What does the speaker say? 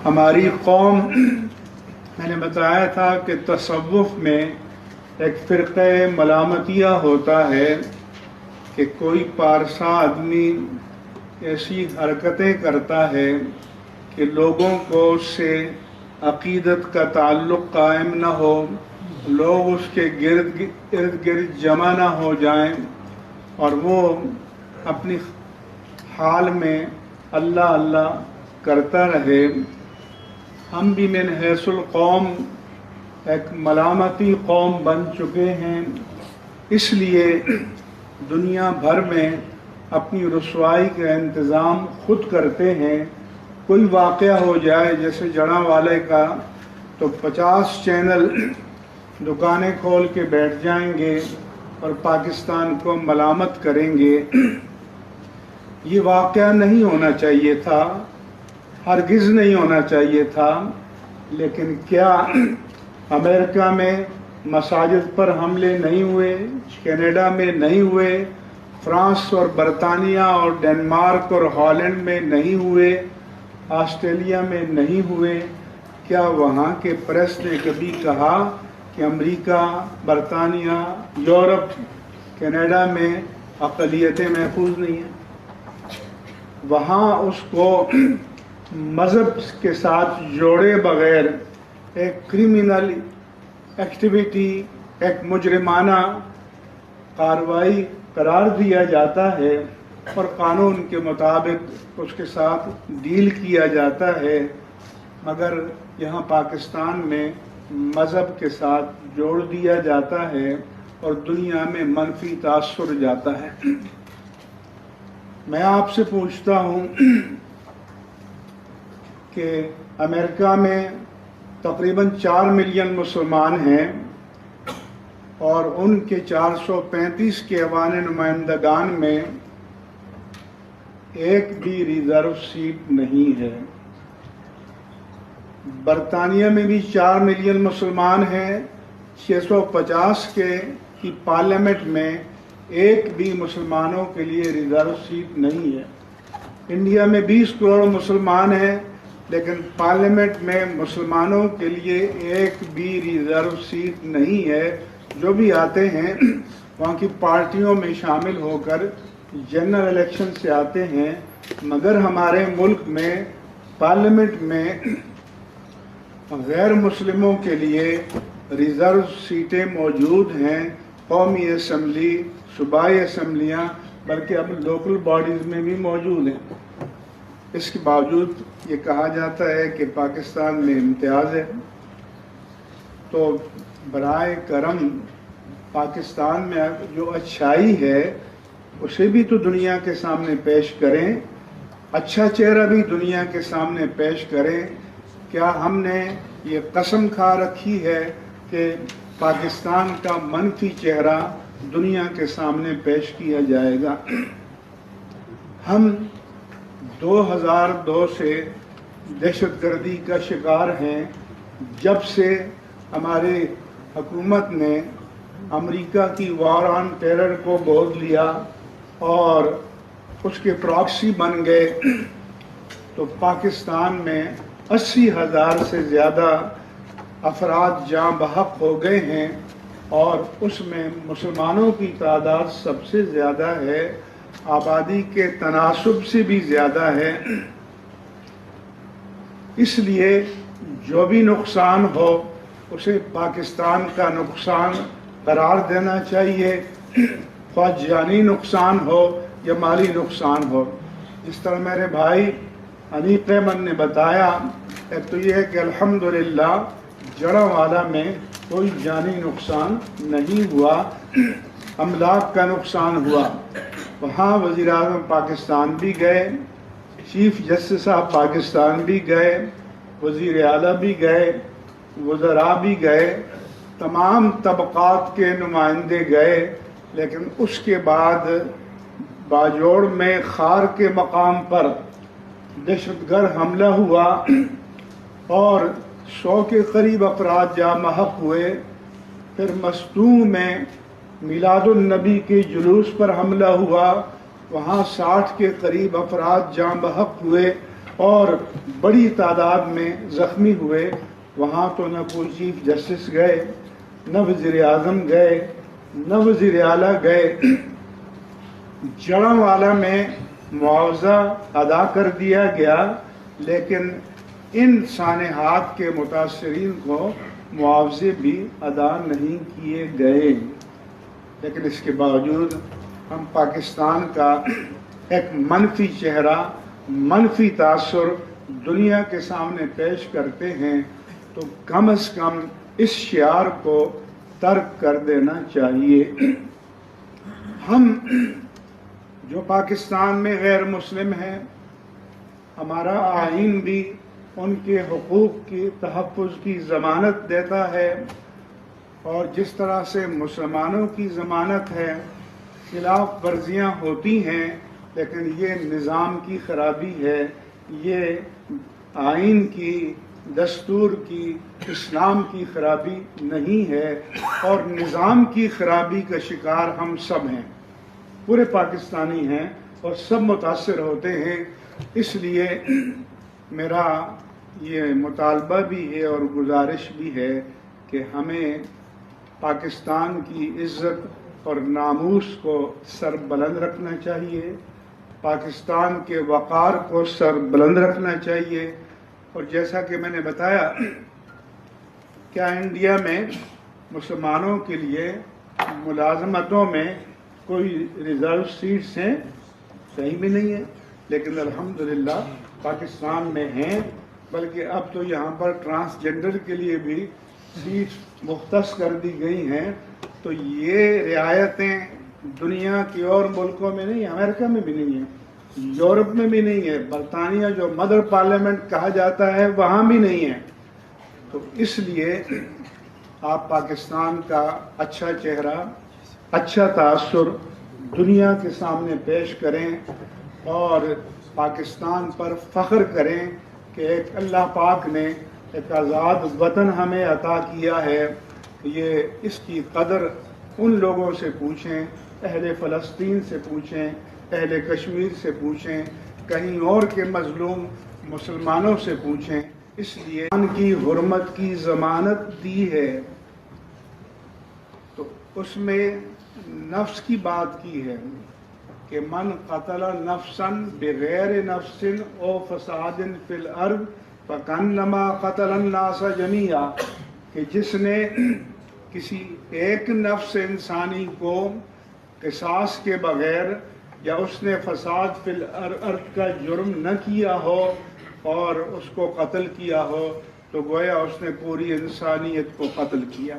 ہماری قوم، میں نے بتایا تھا کہ تصوف میں ایک فرقہ ملامتیہ ہوتا ہے کہ کوئی پارسا آدمی ایسی حرکتیں کرتا ہے کہ لوگوں کو اس سے عقیدت کا تعلق قائم نہ ہو، لوگ اس کے ارد گرد جمع نہ ہو جائیں اور وہ اپنی حال میں اللہ اللہ کرتا رہے۔ ہم بھی من حیث القوم ایک ملامتی قوم بن چکے ہیں، اس لیے دنیا بھر میں اپنی رسوائی کا انتظام خود کرتے ہیں۔ کوئی واقعہ ہو جائے جیسے جڑاں والے کا تو 50 چینل دکانیں کھول کے بیٹھ جائیں گے اور پاکستان کو ملامت کریں گے۔ یہ واقعہ نہیں ہونا چاہیے تھا، ہرگز نہیں ہونا چاہیے تھا، لیکن کیا امریکہ میں مساجد پر حملے نہیں ہوئے، کینیڈا میں نہیں ہوئے، فرانس اور برطانیہ اور ڈنمارک اور ہالینڈ میں نہیں ہوئے، آسٹریلیا میں نہیں ہوئے؟ کیا وہاں کے پریس نے کبھی کہا کہ امریکہ، برطانیہ، یورپ، کینیڈا میں اقلیتیں محفوظ نہیں ہیں؟ وہاں اس کو مذہب کے ساتھ جوڑے بغیر ایک کرمنل ایکٹیویٹی، ایک مجرمانہ کارروائی قرار دیا جاتا ہے اور قانون کے مطابق اس کے ساتھ ڈیل کیا جاتا ہے، مگر یہاں پاکستان میں مذہب کے ساتھ جوڑ دیا جاتا ہے اور دنیا میں منفی تاثر جاتا ہے۔ میں آپ سے پوچھتا ہوں کہ امریکہ میں تقریباً 4 ملین مسلمان ہیں اور ان کے 435 کے ایوان نمائندگان میں ایک بھی ریزرو سیٹ نہیں ہے۔ برطانیہ میں بھی 4 ملین مسلمان ہیں، 650 کی پارلیمنٹ میں ایک بھی مسلمانوں کے لیے ریزرو سیٹ نہیں ہے۔ انڈیا میں 20 کروڑ مسلمان ہیں، لیکن پارلیمنٹ میں مسلمانوں کے لیے ایک بھی ریزرو سیٹ نہیں ہے۔ جو بھی آتے ہیں وہاں کی پارٹیوں میں شامل ہو کر جنرل الیکشن سے آتے ہیں، مگر ہمارے ملک میں پارلیمنٹ میں غیر مسلموں کے لیے ریزرو سیٹیں موجود ہیں۔ قومی اسمبلی، صوبائی اسمبلیاں، بلکہ اب لوکل باڈیز میں بھی موجود ہیں۔ اس کے باوجود یہ کہا جاتا ہے کہ پاکستان میں امتیاز ہے۔ تو برائے کرم پاکستان میں جو اچھائی ہے اسے بھی تو دنیا کے سامنے پیش کریں، اچھا چہرہ بھی دنیا کے سامنے پیش کریں۔ کیا ہم نے یہ قسم کھا رکھی ہے کہ پاکستان کا منفی چہرہ دنیا کے سامنے پیش کیا جائے گا؟ ہم 2002 سے دہشت گردی کا شکار ہیں۔ جب سے ہماری حکومت نے امریکہ کی وار آن ٹیرر کو گود لیا اور اس کے پراکسی بن گئے، تو پاکستان میں 80,000 سے زیادہ افراد جاں بحق ہو گئے ہیں اور اس میں مسلمانوں کی تعداد سب سے زیادہ ہے، آبادی کے تناسب سے بھی زیادہ ہے۔ اس لیے جو بھی نقصان ہو اسے پاکستان کا نقصان قرار دینا چاہیے، خواہ جانی نقصان ہو یا مالی نقصان ہو۔ جس طرح میرے بھائی حنیف احمد نے بتایا، ایک تو یہ ہے کہ الحمدللہ جڑاں والا میں کوئی جانی نقصان نہیں ہوا، املاک کا نقصان ہوا۔ وہاں وزیر اعظم پاکستان بھی گئے، چیف جسٹس صاحب پاکستان بھی گئے، وزیر اعلیٰ بھی گئے، وزراء بھی گئے، تمام طبقات کے نمائندے گئے، لیکن اس کے بعد باجوڑ میں خار کے مقام پر دہشت گرد حملہ ہوا اور 100 کے قریب افراد جاں بحق ہوئے۔ پھر مستونگ میں میلاد النبی کے جلوس پر حملہ ہوا، وہاں 60 کے قریب افراد جاں بحق ہوئے۔ اور بڑی تعداد میں زخمی ہوئے. وہاں تو نہ کوئی چیف جسٹس گئے، نہ وزیر اعظم گئے، نہ وزیر اعلیٰ گئے. جڑاوالا میں معاوضہ ادا کر دیا گیا، لیکن ان سانحات کے متاثرین کو معاوضے بھی ادا نہیں کیے گئے. لیکن اس کے باوجود ہم پاکستان کا ایک منفی چہرہ، منفی تاثر دنیا کے سامنے پیش کرتے ہیں، تو کم از کم اس شعار کو ترک کر دینا چاہیے. ہم جو پاکستان میں غیر مسلم ہیں، ہمارا آئین بھی ان کے حقوق کی تحفظ کی ضمانت دیتا ہے، اور جس طرح سے مسلمانوں کی ضمانت ہے. خلاف ورزیاں ہوتی ہیں، لیکن یہ نظام کی خرابی ہے، یہ آئین کی، دستور کی، اسلام کی خرابی نہیں ہے. اور نظام کی خرابی کا شکار ہم سب ہیں، پورے پاکستانی ہیں، اور سب متاثر ہوتے ہیں. اس لیے میرا یہ مطالبہ بھی ہے اور گزارش بھی ہے کہ ہمیں پاکستان کی عزت اور ناموس کو سر بلند رکھنا چاہیے، پاکستان کے وقار کو سر بلند رکھنا چاہیے. اور جیسا کہ میں نے بتایا، کیا انڈیا میں مسلمانوں کے لیے ملازمتوں میں کوئی ریزرو سیٹس ہیں؟ صحیح بھی نہیں ہے، لیکن الحمدللہ پاکستان میں ہیں. بلکہ اب تو یہاں پر ٹرانسجنڈر کے لیے بھی سیٹ مختص کر دی گئی ہیں. تو یہ رعایتیں دنیا کے اور ملکوں میں نہیں، امریکہ میں بھی نہیں ہے، یورپ میں بھی نہیں ہے، برطانیہ جو مدر پارلیمنٹ کہا جاتا ہے وہاں بھی نہیں ہے. تو اس لیے آپ پاکستان کا اچھا چہرہ، اچھا تاثر دنیا کے سامنے پیش کریں، اور پاکستان پر فخر کریں کہ ایک اللہ پاک نے ایک آزاد وطن ہمیں عطا کیا ہے. یہ اس کی قدر ان لوگوں سے پوچھیں، اہل فلسطین سے پوچھیں، اہل کشمیر سے پوچھیں، کہیں اور کے مظلوم مسلمانوں سے پوچھیں. اس لیے ان کی حرمت کی ضمانت دی ہے. تو اس میں نفس کی بات کی ہے کہ من قتل نفسا بغیر نفس او فساد فی الارض فکانما قتل الناس جمیعا، کہ جس نے کسی ایک نفس انسانی کو قصاص کے بغیر یا اس نے فساد فی الارض کا جرم نہ کیا ہو اور اس کو قتل کیا ہو، تو گویا اس نے پوری انسانیت کو قتل کیا.